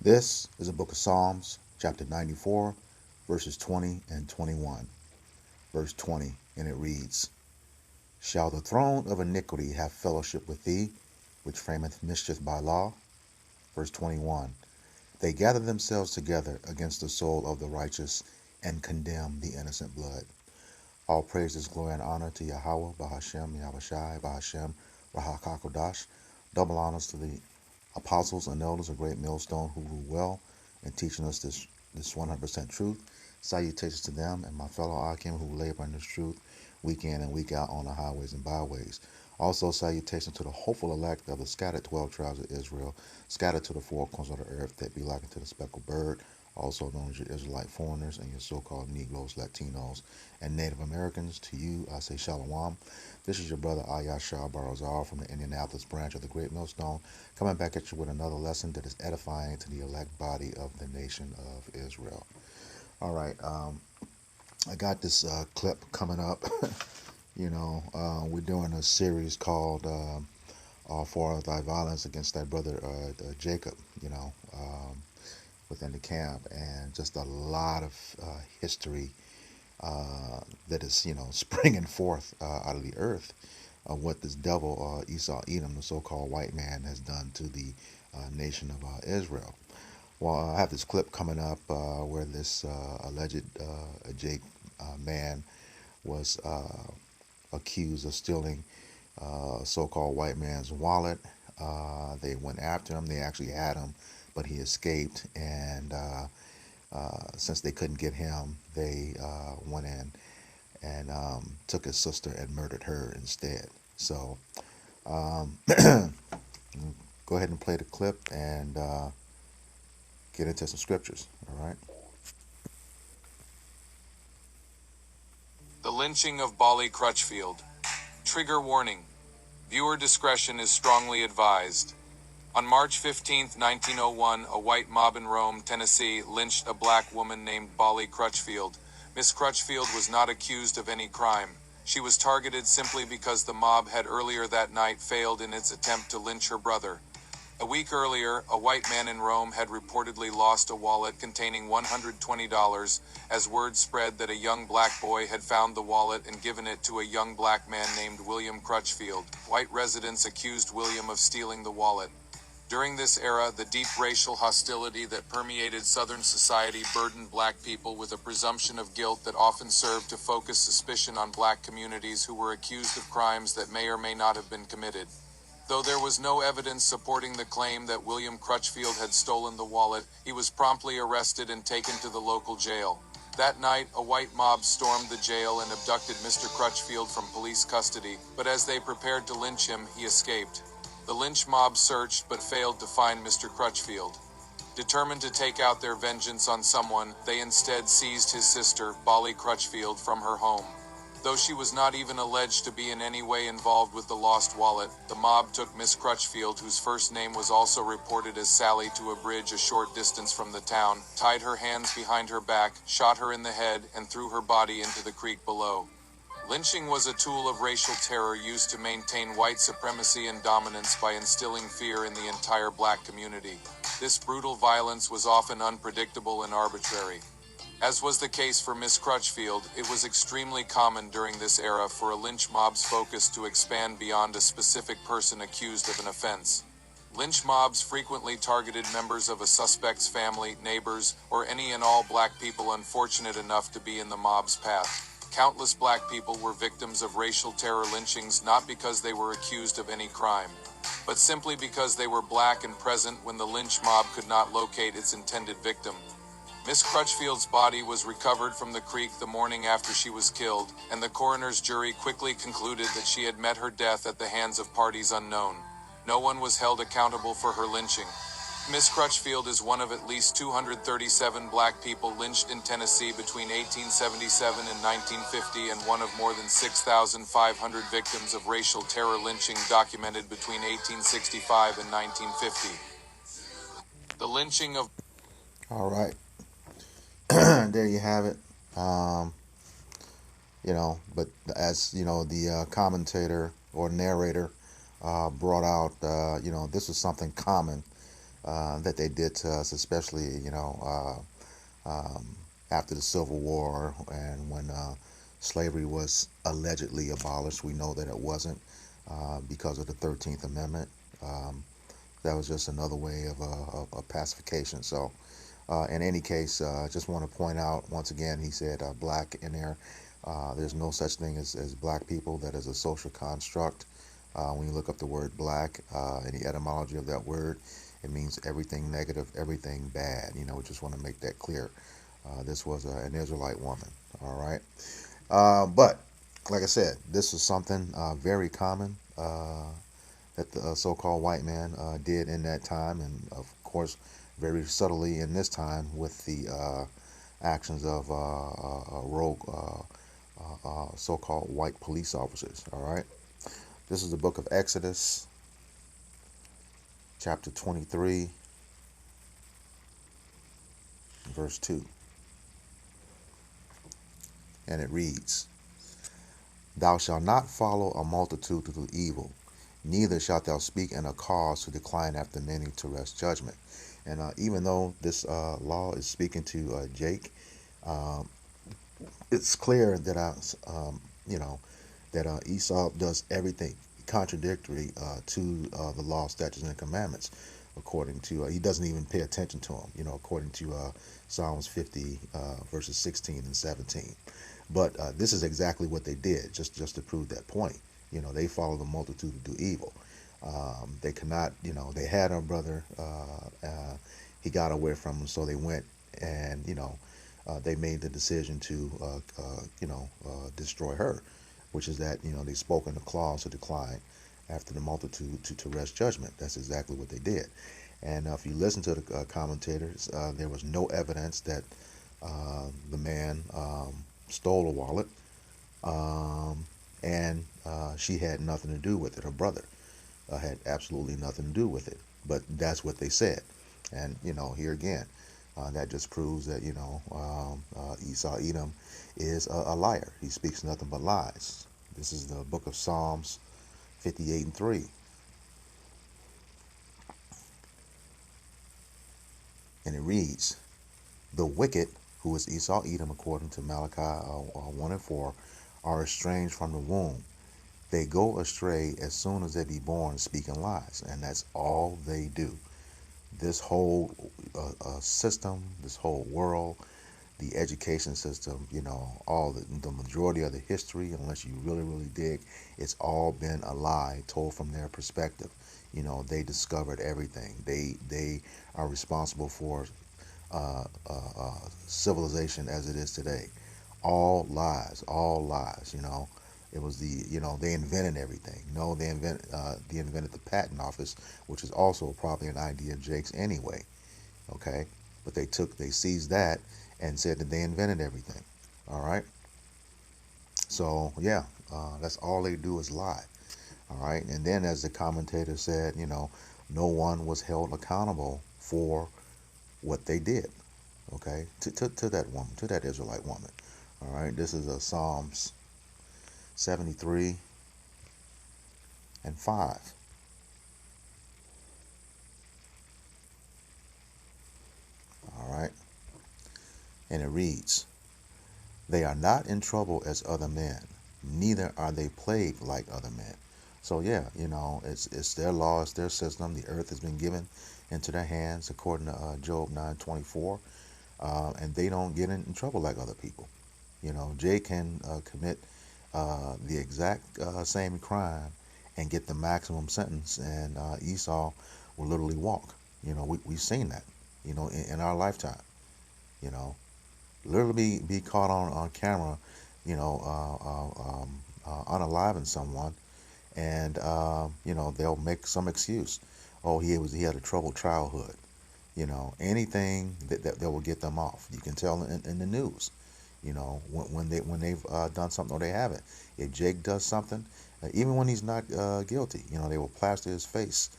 This is the book of Psalms, chapter 94, verses 20 and 21. Verse 20, and it reads, Shall the throne of iniquity have fellowship with thee, which frameth mischief by law? Verse 21, They gather themselves together against the soul of the righteous and condemn the innocent blood. All praises, glory, and honor to Yahweh, Bahashem, Yahushai, Bahashem, Rahakakodash. Double honors to the apostles and elders of Great Millstone who rule well in teaching us this 100% truth. Salutations to them and my fellow Akim who labor in this truth week in and week out on the highways and byways. Also, salutations to the hopeful elect of the scattered 12 tribes of Israel, scattered to the four corners of the earth that be likened to the speckled bird, also known as your Israelite foreigners and your so-called Negroes, Latinos, and Native Americans. To you, I say Shalom. This is your brother Ayashar Barazal from the Indianapolis branch of the Great Millstone, coming back at you with another lesson that is edifying to the elect body of the nation of Israel. All right, I got this clip coming up. We're doing a series called All For Thy Violence Against Thy Brother Jacob, within the camp, and just a lot of history that is, springing forth out of the earth of what this devil, Esau Edom, the so-called white man, has done to the nation of Israel. Well, I have this clip coming up where this alleged Jake man was accused of stealing a so-called white man's wallet. They went after him. They actually had him, but he escaped. And since they couldn't get him, they went in and took his sister and murdered her instead. So go ahead and play the clip and get into some scriptures. All right. The lynching of Bali Crutchfield. Trigger warning. Viewer discretion is strongly advised. On March 15, 1901, a white mob in Rome, Tennessee, lynched a black woman named Bali Crutchfield. Miss Crutchfield was not accused of any crime. She was targeted simply because the mob had earlier that night failed in its attempt to lynch her brother. A week earlier, a white man in Rome had reportedly lost a wallet containing $120 as word spread that a young black boy had found the wallet and given it to a young black man named William Crutchfield. White residents accused William of stealing the wallet. During this era, the deep racial hostility that permeated Southern society burdened black people with a presumption of guilt that often served to focus suspicion on black communities who were accused of crimes that may or may not have been committed. Though there was no evidence supporting the claim that William Crutchfield had stolen the wallet, he was promptly arrested and taken to the local jail. That night, a white mob stormed the jail and abducted Mr. Crutchfield from police custody, but as they prepared to lynch him, he escaped. The lynch mob searched but failed to find Mr. Crutchfield. Determined to take out their vengeance on someone, they instead seized his sister, Bali Crutchfield, from her home. Though she was not even alleged to be in any way involved with the lost wallet, the mob took Miss Crutchfield, whose first name was also reported as Sally, to a bridge a short distance from the town, tied her hands behind her back, shot her in the head, and threw her body into the creek below. Lynching was a tool of racial terror used to maintain white supremacy and dominance by instilling fear in the entire black community. This brutal violence was often unpredictable and arbitrary. As was the case for Miss Crutchfield, it was extremely common during this era for a lynch mob's focus to expand beyond a specific person accused of an offense. Lynch mobs frequently targeted members of a suspect's family, neighbors, or any and all black people unfortunate enough to be in the mob's path. Countless black people were victims of racial terror lynchings not because they were accused of any crime, but simply because they were black and present when the lynch mob could not locate its intended victim. Miss Crutchfield's body was recovered from the creek the morning after she was killed, and the coroner's jury quickly concluded that she had met her death at the hands of parties unknown. No one was held accountable for her lynching. Miss Crutchfield is one of at least 237 black people lynched in Tennessee between 1877 and 1950, and one of more than 6,500 victims of racial terror lynching documented between 1865 and 1950. The lynching of... All right. There you have it. But as the commentator or narrator brought out, this was something common that they did to us, especially, after the Civil War and when slavery was allegedly abolished. We know that it wasn't because of the 13th Amendment. Um, that was just another way of pacification. So, in any case, I just want to point out once again, he said black in there. There's no such thing as black people. That is a social construct. When you look up the word black and the etymology of that word, it means everything negative, everything bad. We just want to make that clear. This was an Israelite woman. All right. But like I said, this is something very common that the so-called white man did in that time, and of course, very subtly in this time with the actions of rogue so-called white police officers. All right. This is the book of Exodus, chapter 23, verse 2. And it reads, Thou shalt not follow a multitude to do evil, neither shalt thou speak in a cause to decline after many to wrest judgment. And even though this law is speaking to Jake, um, it's clear that Esau does everything contradictory to the law, statutes, and commandments. According to he doesn't even pay attention to them. According to Psalms 50 verses 16 and 17. But this is exactly what they did, just to prove that point. They follow the multitude to do evil. They cannot, they had our brother. He got away from them, so they went and, they made the decision to, destroy her, which is that, they spoke in the clause to decline after the multitude to wrest judgment. That's exactly what they did. And if you listen to the commentators, there was no evidence that the man stole a wallet, and she had nothing to do with it. Her brother had absolutely nothing to do with it. But that's what they said. And, here again, that just proves that, Esau Edom is a liar. He speaks nothing but lies. This is the book of Psalms 58 and 3. And it reads, The wicked, who is Esau Edom, according to Malachi 1 and 4, are estranged from the womb. They go astray as soon as they be born, speaking lies. And that's all they do. This whole system, this whole world, the education system, all the majority of the history, unless you really, really dig, it's all been a lie told from their perspective. They discovered everything. They are responsible for civilization as it is today. All lies, all lies. It was they invented everything. They invented the patent office, which is also probably an idea of Jake's anyway. Okay, but they seized that and said that they invented everything. All right. So yeah, that's all they do is lie. All right. And then, as the commentator said, no one was held accountable for what they did. Okay, to that woman, to that Israelite woman. All right. This is a Psalms 73 and 5. All right. And it reads, They are not in trouble as other men, neither are they plagued like other men. So yeah, it's their law, it's their system. The earth has been given into their hands, according to Job 9:24, and they don't get in trouble like other people. Jay can commit the exact same crime and get the maximum sentence, and Esau will literally walk. We've seen that. In our lifetime. You know, literally be caught on camera. Unaliving someone, and they'll make some excuse. Oh, he had a troubled childhood. Anything that will get them off. You can tell in the news. When they've done something or they haven't. If Jake does something, even when he's not guilty, they will plaster his face,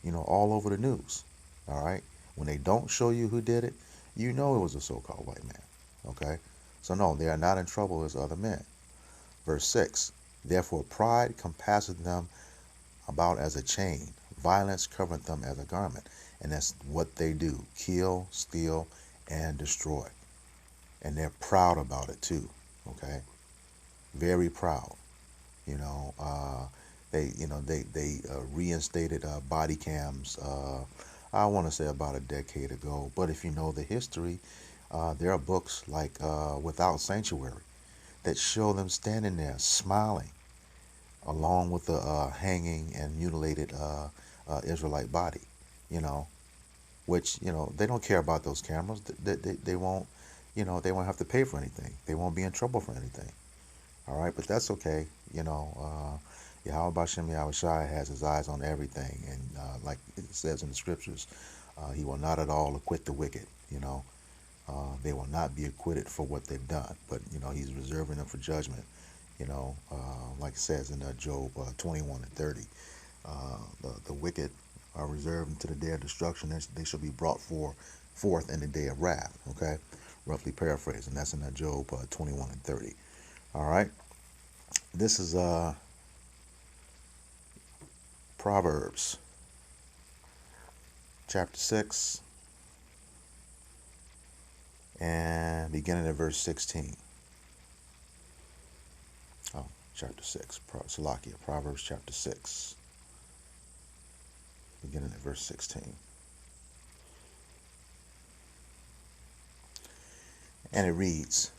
all over the news. All right. When they don't show you who did it, it was a so-called white man. Okay. So no, they are not in trouble as other men. Verse 6. Therefore pride compasseth them about as a chain, violence covereth them as a garment. And that's what they do: kill, steal, and destroy. And they're proud about it too. Okay, very proud. You know, they reinstated body cams. I want to say about a decade ago. But if you know the history, there are books like Without Sanctuary that show them standing there smiling, along with the hanging and mutilated Israelite body. You know, which they don't care about those cameras. They won't, they won't have to pay for anything. They won't be in trouble for anything. All right, but that's okay. Yahweh Bashem Yahweh Shai has his eyes on everything, and like it says in the scriptures, he will not at all acquit the wicked. They will not be acquitted for what they've done, but he's reserving them for judgment. Like it says in Job 21 and 30, the wicked are reserved unto the day of destruction. They shall be brought forth in the day of wrath. Okay, roughly paraphrasing. That's in Job 21 and 30. All right. This is Proverbs chapter 6 and beginning at verse 16. Oh, chapter 6. Salakia. Proverbs chapter 6 beginning at verse 16. And it reads,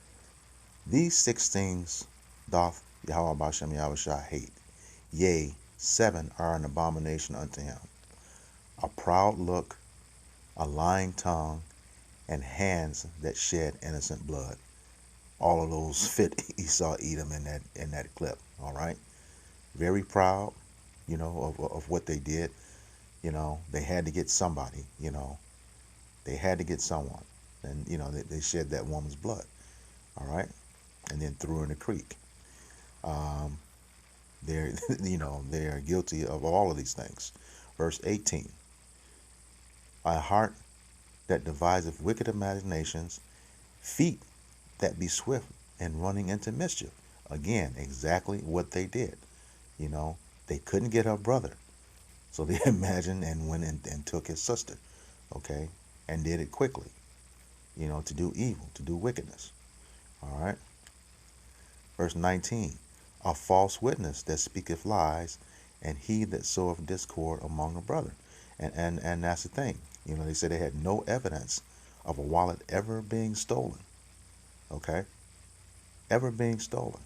"These 6 things doth Yahweh Bashem Yahweh Shai hate. Yea, 7 are an abomination unto him: a proud look, a lying tongue, and hands that shed innocent blood." All of those fit Esau Edom in that clip. All right, very proud, of what they did. They had to get somebody. They had to get someone, and they shed that woman's blood. All right, and then threw her in the creek. They're they're guilty of all of these things. Verse 18: "A heart that deviseth wicked imaginations, feet that be swift in running into mischief." Again, exactly what they did. They couldn't get her brother, so they imagined and went and took his sister, okay, and did it quickly, to do evil, to do wickedness. All right. Verse 19: "A false witness that speaketh lies, and he that soweth discord among a brother." And that's the thing. They said they had no evidence of a wallet ever being stolen. Okay? Ever being stolen.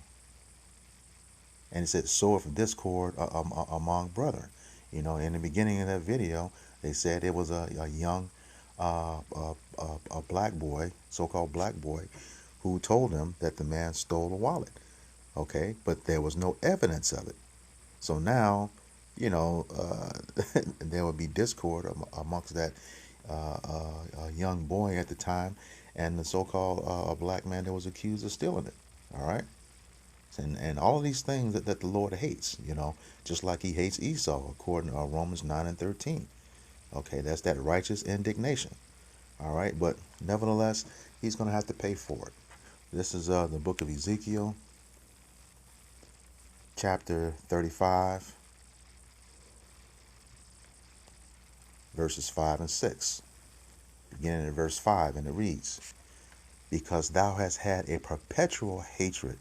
And it said soweth discord among brethren. In the beginning of that video, they said it was a young a black boy, so-called black boy, who told them that the man stole a wallet. Okay? But there was no evidence of it. So now, there would be discord amongst that young boy at the time and the so-called black man that was accused of stealing it. All right? And all of these things that the Lord hates, just like he hates Esau, according to Romans 9 and 13. Okay, that's that righteous indignation. All right, but nevertheless, he's going to have to pay for it. This is the book of Ezekiel, chapter 35, verses 5 and 6. Beginning at verse 5, and it reads, "Because thou hast had a perpetual hatred,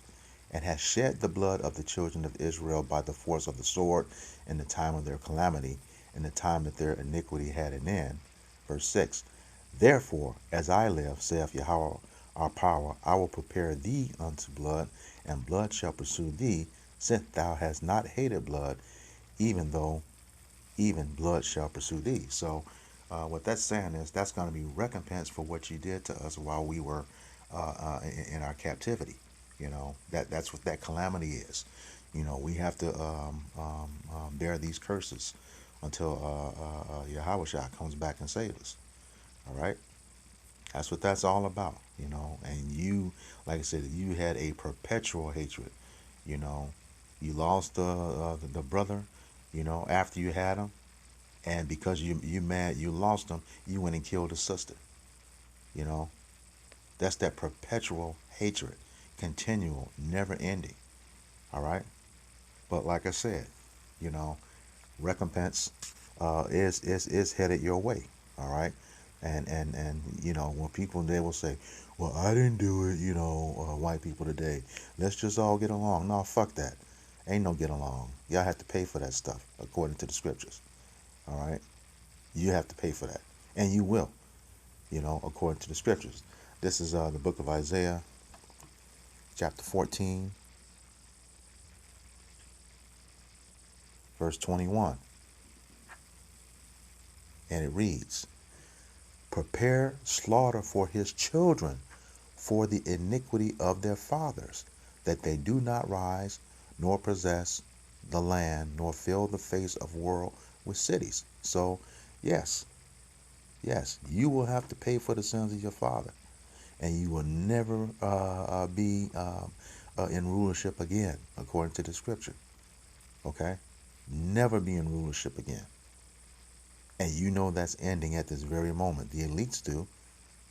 and hast shed the blood of the children of Israel by the force of the sword in the time of their calamity, in the time that their iniquity had an end." Verse 6, "Therefore, as I live, saith Yahweh our power, I will prepare thee unto blood, and blood shall pursue thee, since thou hast not hated blood, even though even blood shall pursue thee." So what that's saying is that's going to be recompense for what you did to us while we were in our captivity. That's what that calamity is. We have to bear these curses until Yahushua comes back and saves us. All right, that's what that's all about. And you, like I said, you had a perpetual hatred. You lost the brother. After you had him, and because you mad you lost him, you went and killed his sister. That's that perpetual hatred, continual, never ending. All right. But like I said, recompense is headed your way. All right. And when people, they will say, well, I didn't do it, white people today, let's just all get along. No, fuck that. Ain't no get along. Y'all have to pay for that stuff according to the scriptures. All right. You have to pay for that, and you will, according to the scriptures. This is the book of Isaiah, chapter 14, verse 21, and it reads, prepare slaughter for his children for the iniquity of their fathers, that they do not rise, nor possess the land, nor fill the face of world with cities. So, yes, yes, you will have to pay for the sins of your father, and you will never be in rulership again, according to the scripture. Okay? Never be in rulership again. And that's ending at this very moment. The elites do.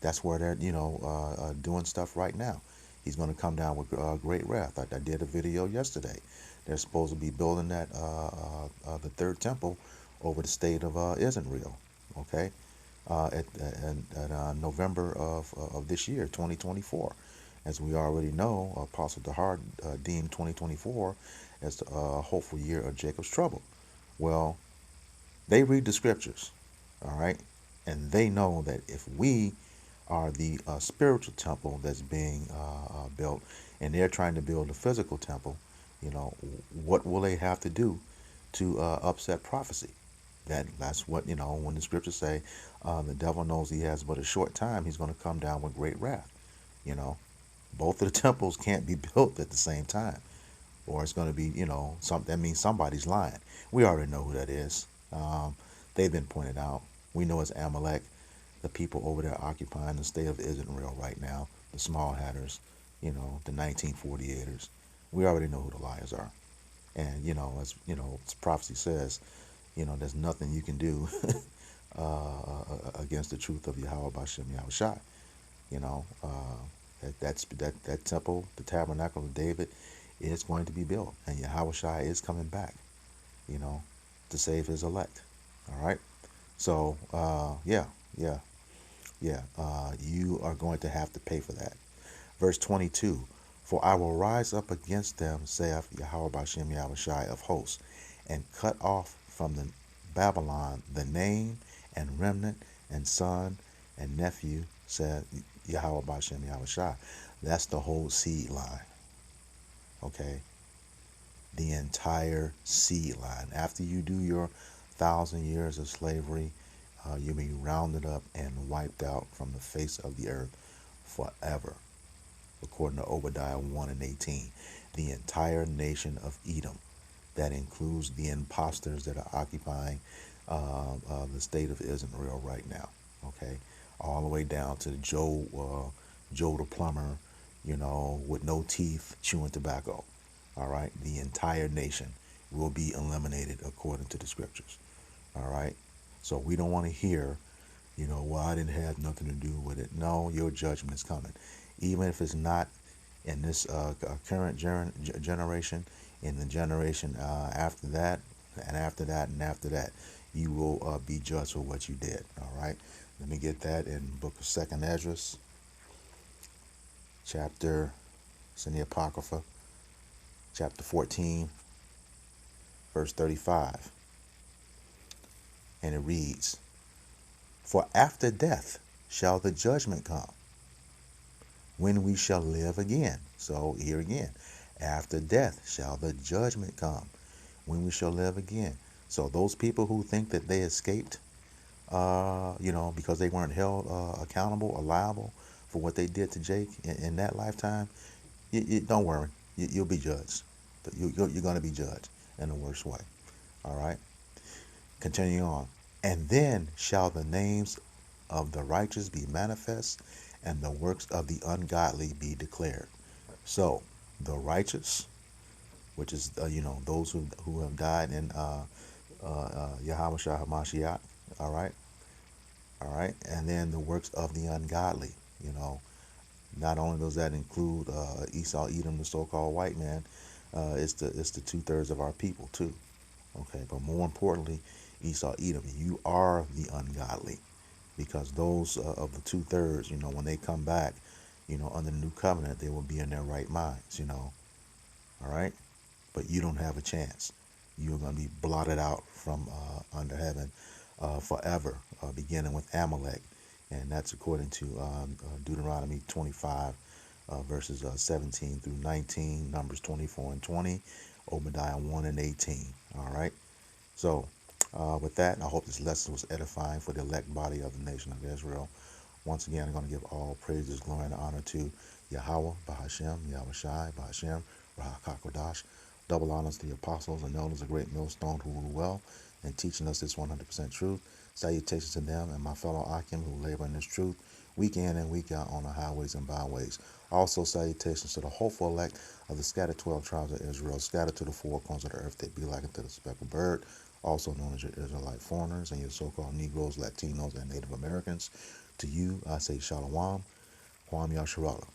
That's where they're, doing stuff right now. He's going to come down with great wrath. I did a video yesterday. They're supposed to be building that the third temple over the state of Israel. Okay, at November of this year, 2024. As we already know, Apostle DeHart deemed 2024 as the hopeful year of Jacob's trouble. Well, they read the scriptures, all right, and they know that if we are the spiritual temple that's being built, and they're trying to build a physical temple, what will they have to do to upset prophecy? That's what, when the scriptures say the devil knows he has but a short time, he's going to come down with great wrath. You know, both of the temples can't be built at the same time, or it's going to be, that means somebody's lying. We already know who that is. They've been pointed out. We know it's Amalek, the people over there occupying the state of Israel right now, the small hatters, the 1948ers. We already know who the liars are. And, as prophecy says, there's nothing you can do against the truth of Yahweh Bashem Yahushai. That temple, the tabernacle of David, is going to be built, and Yahushai is coming back, to save his elect. All right. So, yeah. You are going to have to pay for that. Verse 22, for I will rise up against them, saith Yahweh Bashem Yahushai of hosts, and cut off from the Babylon the name and remnant and son and nephew, said Yahweh Bashem Yahushai. That's the whole seed line. Okay? The entire seed line. After you do your 1,000 years of slavery, you'll be rounded up and wiped out from the face of the earth forever, according to Obadiah 1 and 18. The entire nation of Edom. That includes the imposters that are occupying the state of Israel right now. Okay, all the way down to Joe the plumber, with no teeth, chewing tobacco. All right, the entire nation will be eliminated according to the scriptures. All right, so we don't want to hear, well, I didn't have nothing to do with it. No, your judgment is coming, even if it's not in this current generation. In the generation after that, and after that, and after that, you will be judged for what you did. All right. Let me get that in the book of 2nd Esdras, chapter, it's in the Apocrypha, chapter 14, verse 35. And it reads, for after death shall the judgment come, when we shall live again. So here again, after death shall the judgment come, when we shall live again. So those people who think that they escaped, because they weren't held accountable or liable for what they did to Jake in that lifetime, don't worry, you'll be judged. You're going to be judged in the worst way. All right. Continuing on. And then shall the names of the righteous be manifest, and the works of the ungodly be declared. So the righteous, which is those who have died in Yahweh Shah HaMashiach, all right, and then the works of the ungodly. Not only does that include Esau, Edom, the so-called white man, it's the 2/3 of our people too. Okay, but more importantly, Esau, Edom, you are the ungodly. because those of the 2/3, when they come back, under the new covenant, they will be in their right minds, all right? But you don't have a chance. You're going to be blotted out from under heaven forever, beginning with Amalek. And that's according to Deuteronomy 25, verses 17 through 19, Numbers 24 and 20, Obadiah 1 and 18. All right? So, with that, I hope this lesson was edifying for the elect body of the nation of Israel. Once again, I'm going to give all praises, glory, and honor to Yahweh, Bahashem, Yahweh Shai, Bahashem, Rahakakodash. Double honors to the apostles and elders of Great Millstone who rule well and teaching us this 100% truth. Salutations to them and my fellow Akim who labor in this truth week in and week out on the highways and byways. Also, salutations to the hopeful elect of the scattered 12 tribes of Israel, scattered to the four corners of the earth that be like unto the speckled bird, also known as your Israelite foreigners and your so-called Negroes, Latinos, and Native Americans. To you, I say Shalom, Kwam Yasharallah.